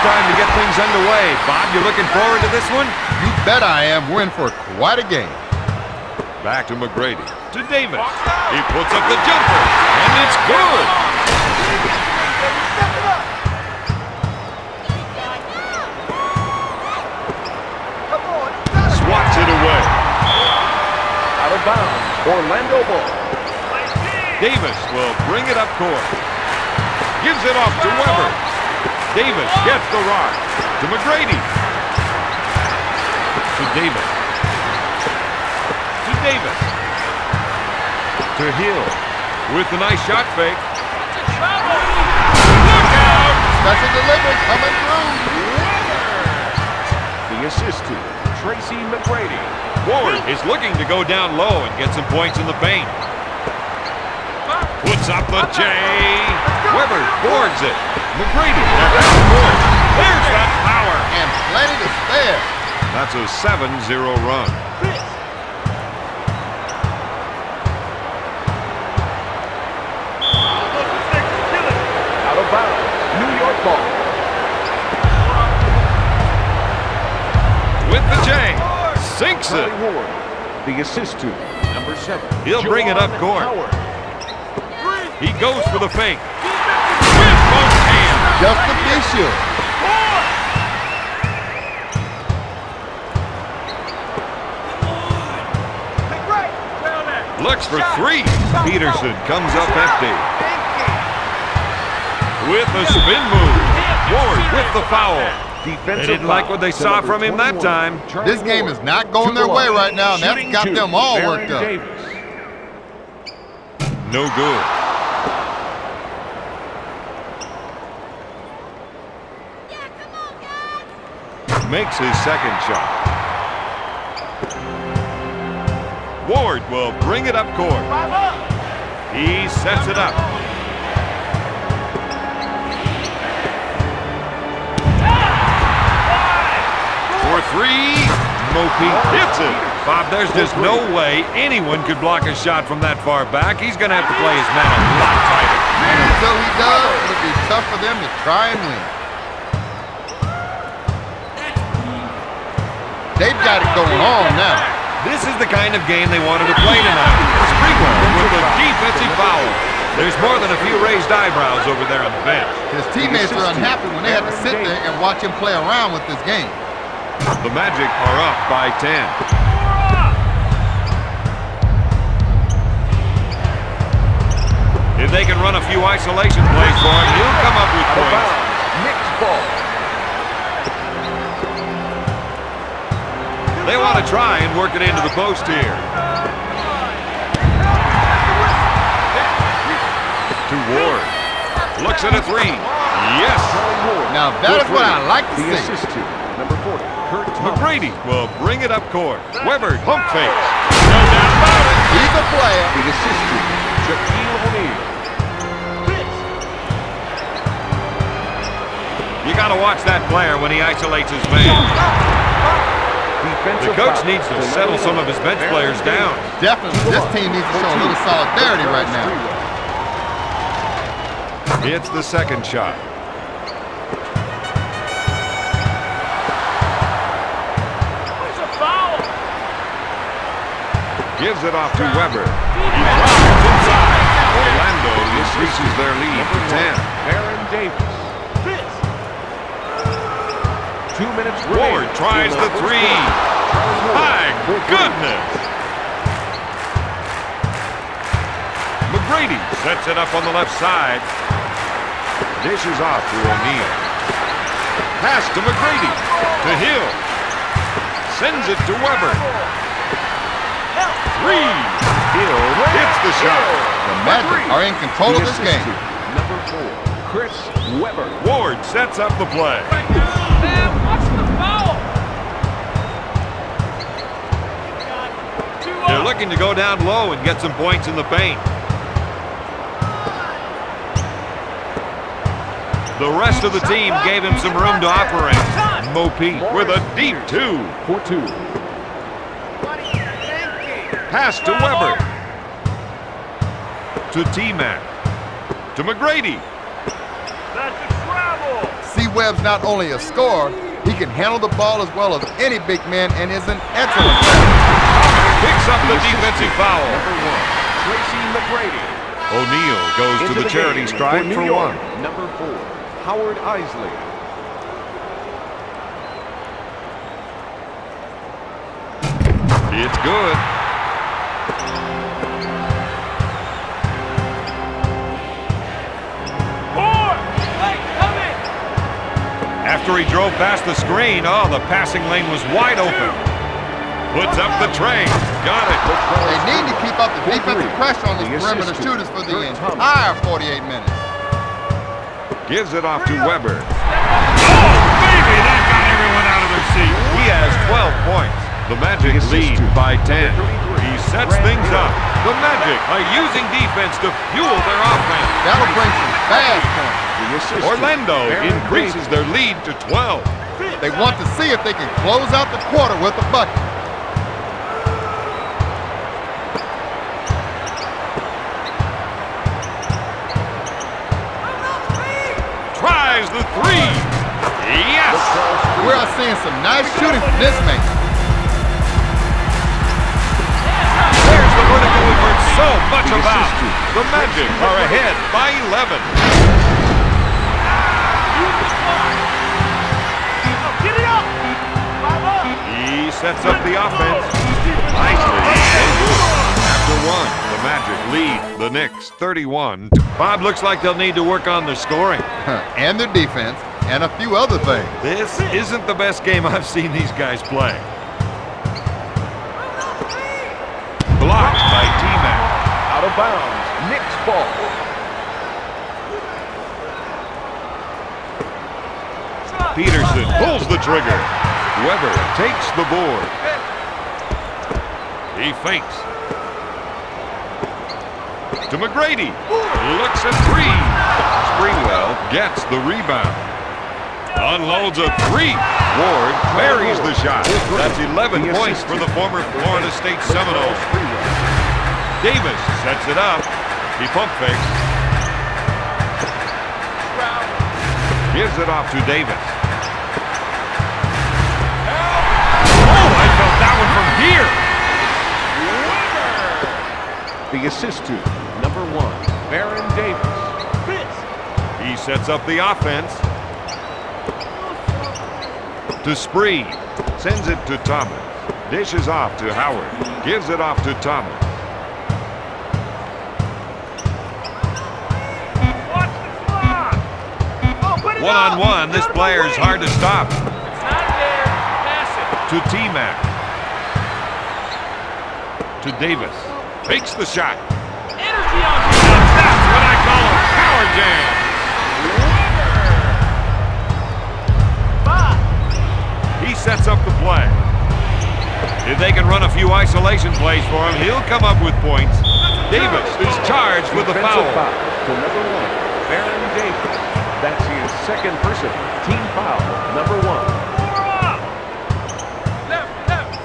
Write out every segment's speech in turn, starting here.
time to get things underway. Bob, you looking forward to this one? You bet I am. We're in for quite a game. Back to McGrady. To Davis. He puts up the jumper, and it's good. Swats it away. Out of bounds. Orlando ball. Davis will bring it up court. Gives it off to Weber. Davis gets the rock. To McGrady. To Davis. To Davis. To Hill. With the nice shot fake. Look out! Special delivery coming through. The assist to Tracy McGrady. Ward is looking to go down low and get some points in the paint. Puts up the J. Weber boards it. McGrady at half court. There's that power. And plenty to spare. That's a 7-0 run. Out of bounds. New York ball. With the J. Sinks it. The assist to number 7. He'll bring it up court. Howard. He goes for the fake. With both hands. Just the issue. Looks for three. Peterson comes up empty. With a spin move. Ward with the foul. They didn't like what they saw from him that time. This game is not going their way right now, and that's got them all worked up. No good. Makes his second shot. Ward will bring it up court. He sets it up. For three, Mopey hits it. Bob, there's just no way anyone could block a shot from that far back. He's going to have to play his man a lot tighter. And until he does, it'll be tough for them to try and win. They've got it going on now. This is the kind of game they wanted to play tonight. Sprinkle with a defensive foul. There's more than a few raised eyebrows over there on the bench. His teammates are unhappy when they have to sit there and watch him play around with this game. The Magic are up by 10. If they can run a few isolation plays for him, he'll come up with points. Knicks ball. They want to try and work it into the post here. To Ward. Looks at a three. Yes. Now that is what I like to The see. assist to number 40. McGrady will bring it up court. Weber pump fakes. No doubt about it. He's a player. The assist to Shaquille O'Neal. You got to watch that player when he isolates his man. The coach needs to settle some of his bench players down. Definitely. This team needs to show a little solidarity right now. It's the second shot. Gives it off to Weber. He drives inside. Orlando increases their lead to 10. Aaron Davis. 2 minutes. Ward tries the three. My goodness. McGrady sets it up on the left side. Dishes off to O'Neal. Pass to McGrady. To Hill. Sends it to Weber. Three. Hill hits the shot. The Magic are in control of this game. Number 4, Chris Weber. Ward sets up the play. They're looking to go down low and get some points in the paint. The rest of the team gave him some room to operate. Mopey with a deep two. For 2. Pass to Weber. To T-Mac. To McGrady. See, Webb's not only a scorer, he can handle the ball as well as any big man and is an excellent player. Picks up the defensive foul. Number 1, Tracy McGrady. O'Neal goes to the charity game stripe for New York, 1. Number 4, Howard Isley. It's good. After he drove past the screen, the passing lane was wide open. Puts up the train. Got it. They need to keep up the defensive pressure on those perimeter shooters for the entire 48 minutes. Gives it off to Weber. Oh, baby, that got everyone out of their seat. He has 12 points. The Magic lead by 10. He sets things up. The Magic are using defense to fuel their offense. That'll bring some fast points. Orlando increases their lead to 12. They want to see if they can close out the quarter with a bucket. Tries the 3. Yes! We're seeing some nice shooting from this man. There's the vertical we've heard so much about. The Magic are ahead by 11. He sets up the offense. Nicely. After 1, the Magic lead the Knicks 31. Bob, looks like they'll need to work on their scoring. And their defense, and a few other things. This isn't the best game I've seen these guys play. Blocked by T-Mac. Out of bounds, Knicks ball. Peterson pulls the trigger. Weber takes the board. He fakes. To McGrady. Looks at 3. Springwell gets the rebound. Unloads a 3. Ward buries the shot. That's 11 points for the former Florida State Seminoles. Davis sets it up. He pump fakes. Gives it off to Davis. I felt that one from here. The assist to number 1, Baron Davis. He sets up the offense. To Spree. Sends it to Thomas. Dishes off to Howard. Gives it off to Thomas. One-on-one, this player's hard to stop. To T-Mac. To Davis. Fakes the shot. Energy on you. That's what I call a power jam. He sets up the play. If they can run a few isolation plays for him, he'll come up with points. Davis is charged with the foul. To number 1, Baron Davis. That's his second person. Team foul, number 1.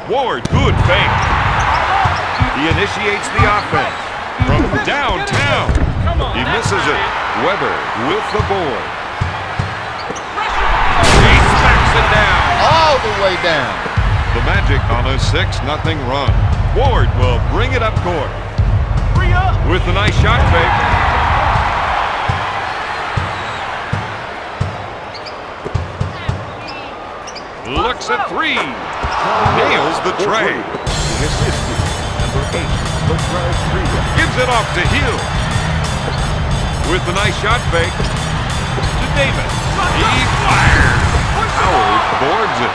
Ward, good fake. He initiates the offense from downtown. He misses it. Weber with the board. He smacks it down. All the way down. The Magic on a 6-0 run. Ward will bring it up court. With a nice shot fake. Looks at 3. Nails the tray. The assist to number 8, Gives it off to Hill. With a nice shot fake. To Davis. He fires. Howard boards it.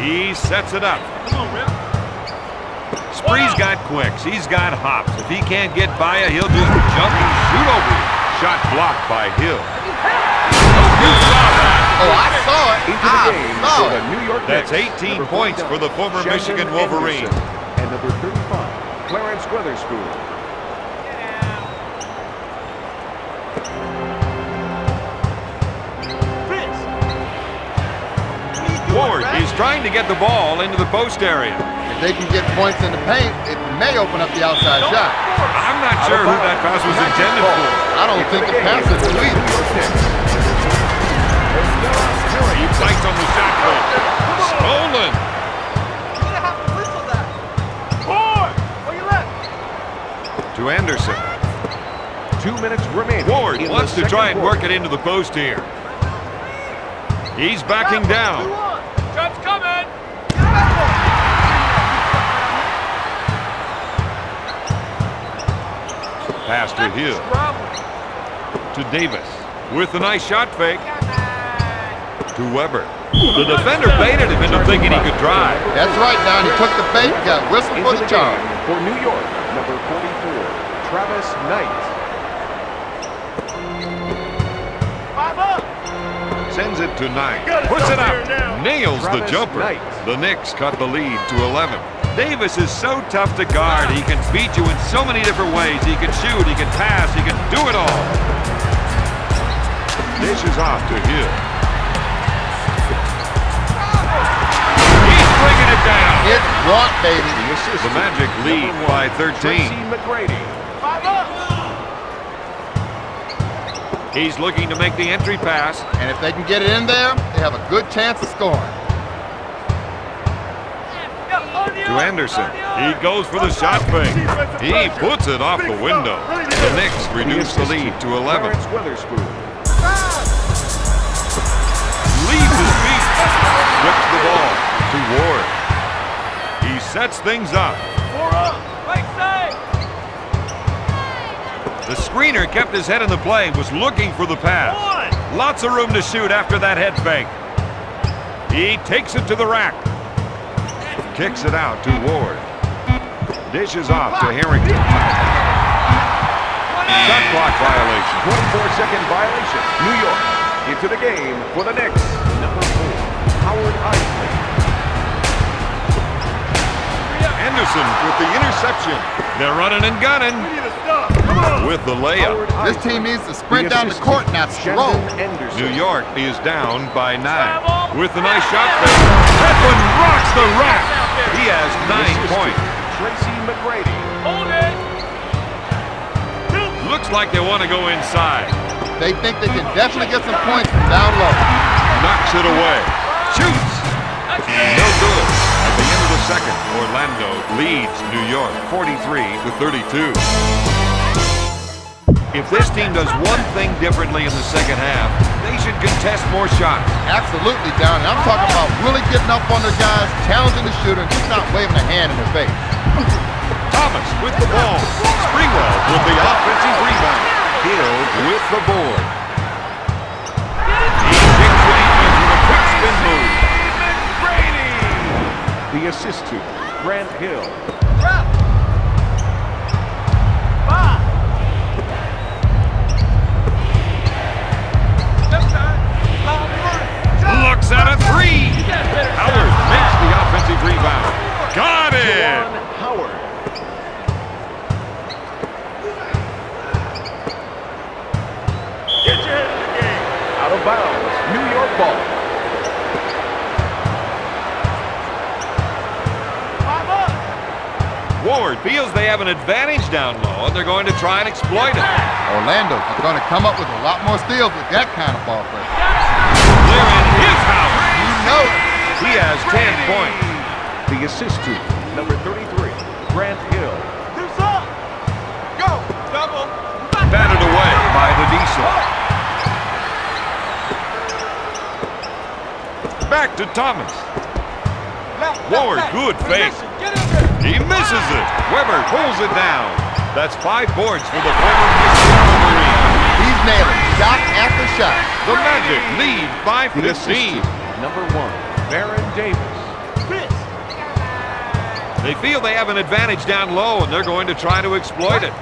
He sets it up. Spree's got quicks. He's got hops. If he can't get by you, he'll just jump and shoot over you. Shot blocked by Hill. You saw that. Oh, I saw it. Into the game for the New York That's Knicks. 18 Number points 49, for the former Sheldon Michigan Wolverine. Anderson. And number 35, Clarence Weatherspoon. Ward is trying to get the ball into the post area. If they can get points in the paint, it may open up the outside shot. I'm not sure who that pass was intended for. I don't think the pass is either. He bites on the shot clock. Stolen. To Anderson. 2 minutes remaining. Ward in wants the to try and second work it into the post here. He's backing down. Job's coming. Pass to Hill. To Davis. With a nice shot fake. To Weber. The defender baited him into thinking he could drive. That's right, Don. He took the bait, got whistled for Into the the charge. game for New York, number 44, Travis Knight. Sends it to Knight. Puts it up. Nails the Travis jumper. Knight. The Knicks cut the lead to 11. Davis is so tough to guard. He can beat you in so many different ways. He can shoot, he can pass, he can do it all. Dishes off to Hill. He's bringing it down. It's brought, baby. The Magic lead by 13. He's looking to make the entry pass. And if they can get it in there, they have a good chance of scoring. To Anderson. He goes for the shot fake. He puts it off the window. The Knicks reduce the lead to 11. Leaves his feet. Whips the ball to Ward. He sets things up. The screener kept his head in the play, was looking for the pass. Lots of room to shoot after that head fake. He takes it to the rack. Kicks it out to Ward. Dishes off to Harrington. Shot clock violation. 24-second violation. New York into the game for the Knicks. Number 4, Howard Isley. Anderson with the interception. They're running and gunning. With the layup. This team needs to sprint down the court, not stroll. New York is down by 9. With a nice shot fake. That one rocks the rack. He has 9 points. Tracy McGrady. Looks like they want to go inside. They think they can definitely get some points from down low. Knocks it away. Shoots. No good. At the end of the second, Orlando leads New York 43-32. If this team does one thing differently in the second half, they should contest more shots. Absolutely, Don. And I'm talking about really getting up on their guys, challenging the shooter, and just not waving a hand in their face. Thomas with the ball. Springwell with the offensive rebound. Hill with the board. He kicks it in with a quick spin move. The assist to Grant Hill. Looks at a three. Howard makes the offensive rebound. Got it. Howard. Get your head in the game. Out of bounds. New York ball. Ward feels they have an advantage down low, and they're going to try and exploit it. Orlando is going to come up with a lot more steals with that kind of ball play. They're in his house. You know it. He has 10 points. The assist to number 33, Grant Hill. Batted away by the Diesel. Back to Thomas. Ward, good fake. He misses it. Weber pulls it down. That's 5 boards for the former Mississippi Marine. He's nailing shot after shot. The Magic lead by 15. Number 1, Baron Davis. They feel they have an advantage down low, and they're going to try to exploit it.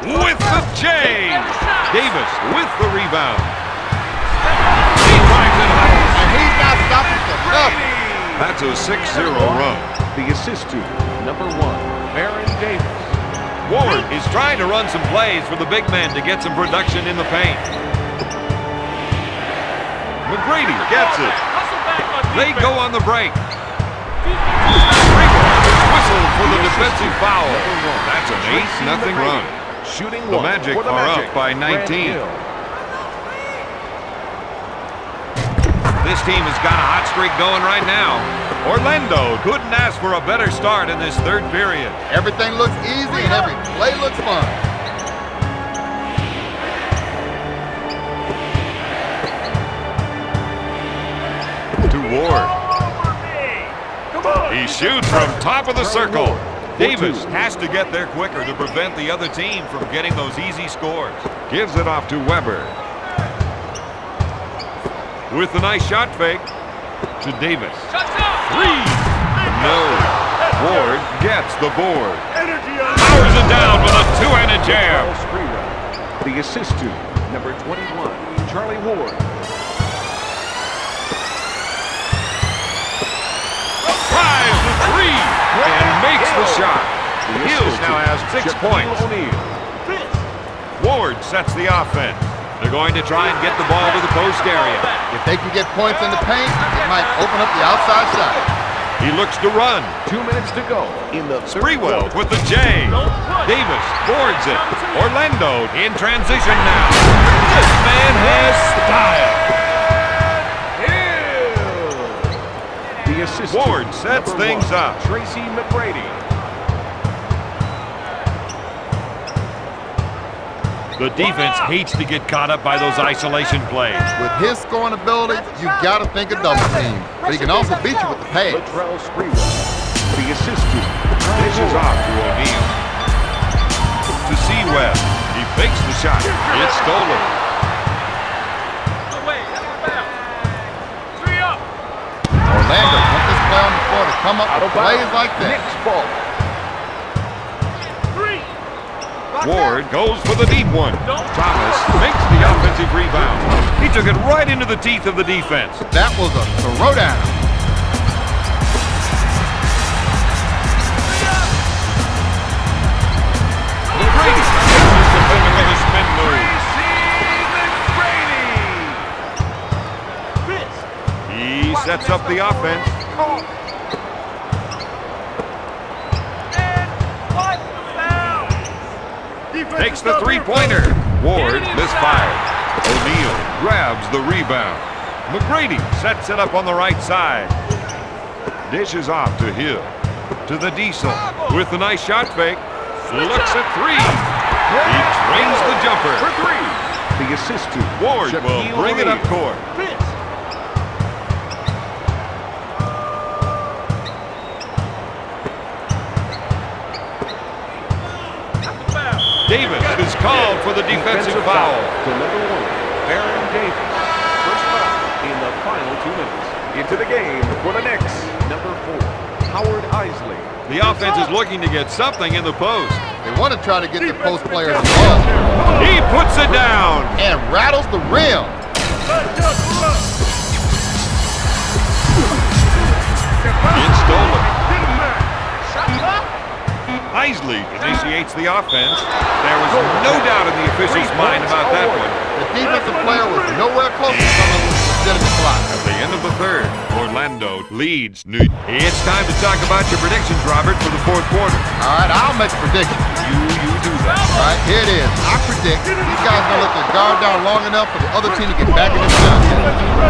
With the change. Davis with the rebound. He drives it home. And he's not stopping for nothing. That's a 6-0 run. The assist to number 1, Baron Davis. Ward is trying to run some plays for the big man to get some production in the paint. McGrady gets it. They go on the break. Whistle for the defensive foul. That's an 8-0 run. Shooting The Magic are up by 19. This team has got a hot streak going right now. Orlando couldn't ask for a better start in this third period. Everything looks easy and every play looks fun. To Ward. He shoots from top of the circle. Davis has to get there quicker to prevent the other team from getting those easy scores. Gives it off to Weber. With a nice shot fake to Davis. Three. No. Ward gets the board. Powers it down with a two-handed jam. The assist to number 21, Charlie Ward. Tries the three and makes the shot. Hills now has 6 points. Ward sets the offense. They're going to try and get the ball to the post area. If they can get points in the paint, it might open up the outside shot. He looks to run. 2 minutes to go in the third Sprewell quarter. with the J. Davis boards it. Orlando in transition now. This man has style. The assist to Ward sets number things 1, up. Tracy McGrady. The defense hates to get caught up by those isolation plays. With his scoring ability, you got to think a double team. But he can also beat you with the pass. Latrell Sprewell. The assist to Dishes off to O'Neal. To Sewell. He fakes the shot. It's stolen. Orlando put this play on the floor to come up with plays like that. Knicks ball. Ward goes for the deep one. Thomas makes the offensive rebound. He took it right into the teeth of the defense. That was a throwdown. McGrady catches the defender with a spin move. He sets up the offense. Takes the three-pointer. Ward misfired. O'Neal grabs the rebound. McGrady sets it up on the right side. Dishes off to Hill. To the Diesel with a nice shot fake. Looks at three. He trains the jumper. For three. The assist to Ward will bring it up court. Davis is called for the defensive foul. To number 1, Baron Davis. First foul in the final 2 minutes. Into the game for the Knicks, number 4, Howard Isley. The offense is looking to get something in the post. They want to try to get the post players involved. He puts it down. And rattles the rim. It's stolen. Isley initiates the offense. There was no doubt in the official's mind about that one. The defensive player was nowhere close to some of the legitimate block. At the end of the third, Orlando leads New York. It's time to talk about your predictions, Robert, for the fourth quarter. All right, I'll make a prediction. You do that. All right, here it is. I predict these guys going to let their guard down long enough for the other team to get back in the shot.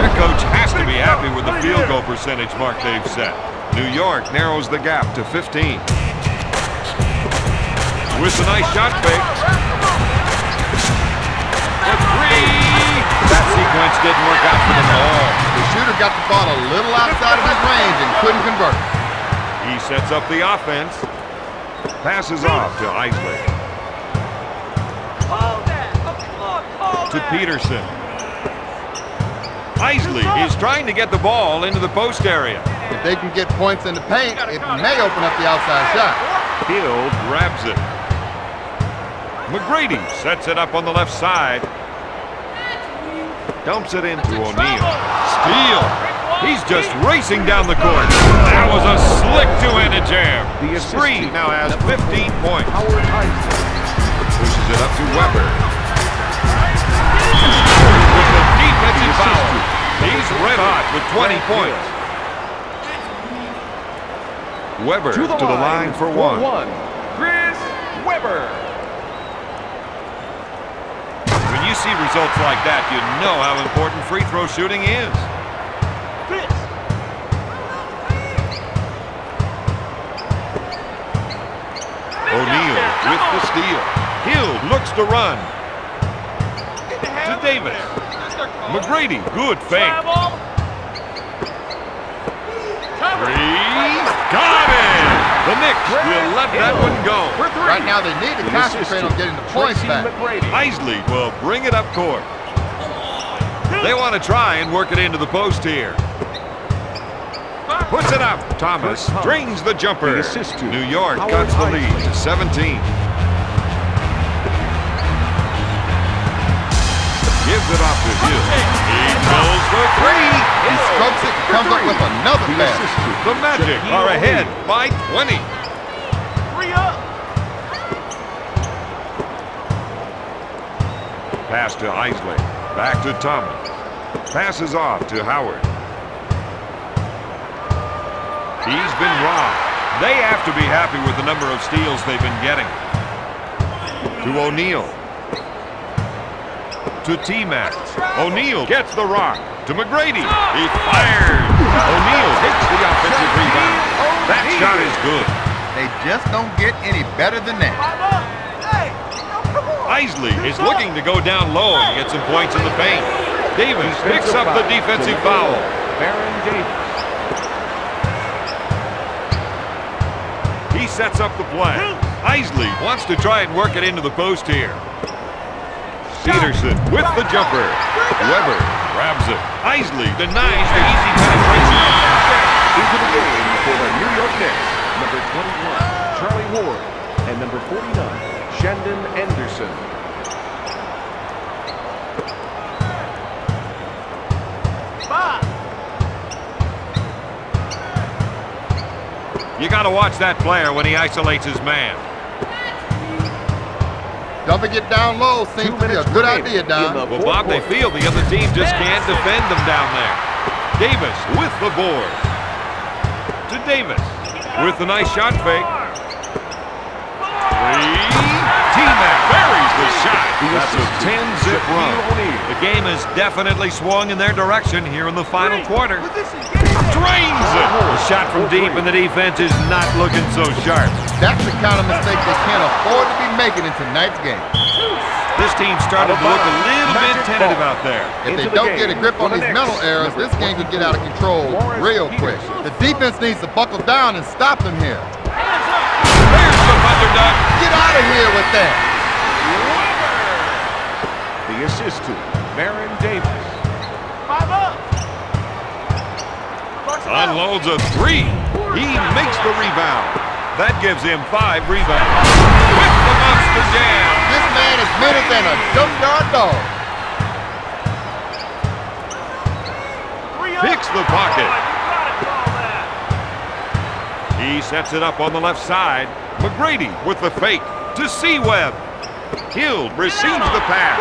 Their coach has to be happy with the field goal percentage mark they've set. New York narrows the gap to 15. With a nice shot fake. For three. That sequence didn't work out for them all. The shooter got the ball a little outside of his range and couldn't convert. He sets up the offense. Passes off to Isley. To Peterson. Isley is trying to get the ball into the post area. If they can get points in the paint, it may open up the outside shot. Hill grabs it. McGrady sets it up on the left side. Dumps it into O'Neal. Steal. He's just racing down the court. That was a slick two-handed jam. Spree now has 15 points. Howard Isley. Pushes it up to Weber. With the defensive foul. He's red hot with 20 points. Weber to the line for one. Chris Weber. When you see results like that, you know how important free throw shooting is. the steal. Hill looks to run. To Davis. McGrady, good fake. Three, got it! The Knicks will let that one go. Right now they need to concentrate on getting the points back. Isley will bring it up court. They want to try and work it into the post here. Puts it up. Thomas strings the jumper. New York cuts the lead to 17. Gives it off to Hill. He goes for three. He strokes it and comes up with another pass. The Magic are ahead by 20. Pass to Isley. Back to Thomas. Passes off to Howard. He's been robbed. They have to be happy with the number of steals they've been getting. To O'Neal. To T-Mac. O'Neal gets the rock. To McGrady. He fires. O'Neal hits the offensive rebound. That shot is good. They just don't get any better than that. Isley is looking to go down low and get some points in the paint. Davis picks up the defensive foul. Baron Davis. He sets up the play. Isley wants to try and work it into the post here. Peterson with the jumper. Weber grabs it. Isley denies the easy penetration. Into the game for the New York Knicks, number 21, Charlie Ward, and number 49, Shandon Anderson. You got to watch that player when he isolates his man. Dumping it down low seems to be a good idea, Don. Well, Bob, they feel the other team just can't defend them down there. Davis with the board. To Davis with the nice shot fake. Three. T-Mac buries the shot. That's a 10-zip run. The game has definitely swung in their direction here in the final quarter. Drains it. The shot from deep, and the defense is not looking so sharp. That's the kind of mistake they can't afford to be making in tonight's game. This team started to look a little bit tentative out there. If they don't get a grip on these mental errors, this game could get out of control real quick. The defense needs to buckle down and stop them here. There's the buzzer duck. Get out of here with that. The assist to Baron Davis. Unloads a three. He makes the rebound. That gives him 5 rebounds. With the monster jam. This man is meaner than a junkyard dog. Picks the pocket. He sets it up on the left side. McGrady with the fake to C-Web. Hill receives the pass.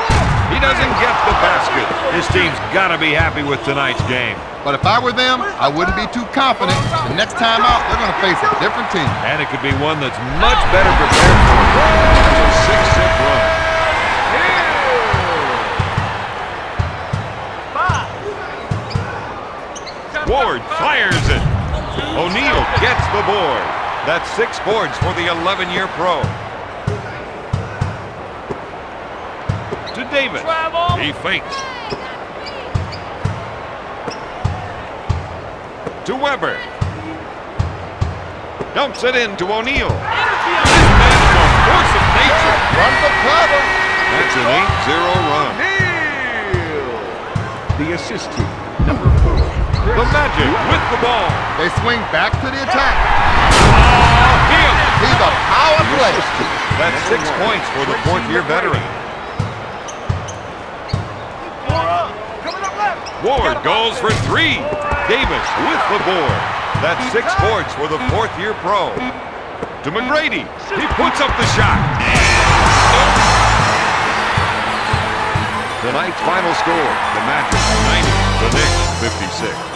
He doesn't get the basket. His team's got to be happy with tonight's game. But if I were them, I wouldn't be too confident. The next time out, they're going to face a different team. And it could be one that's much better prepared for it. That's a 6-zip run. Ward fires it. O'Neal gets the board. That's 6 boards for the 11-year pro. To Davis. He fakes. To Weber. Dumps it in to O'Neal. This man is a force of nature. Run the cover. That's an 8-0 run. The assist to number 4. The Magic with the ball. They swing back to the attack. Hill. He's a power player. That's 6 points for the 4th-year veteran. Ward goes for 3. Davis with the board. That's 6 boards for the 4th-year pro. To McGrady. He puts up the shot. Tonight's final score, the Magic 90, the Knicks 56.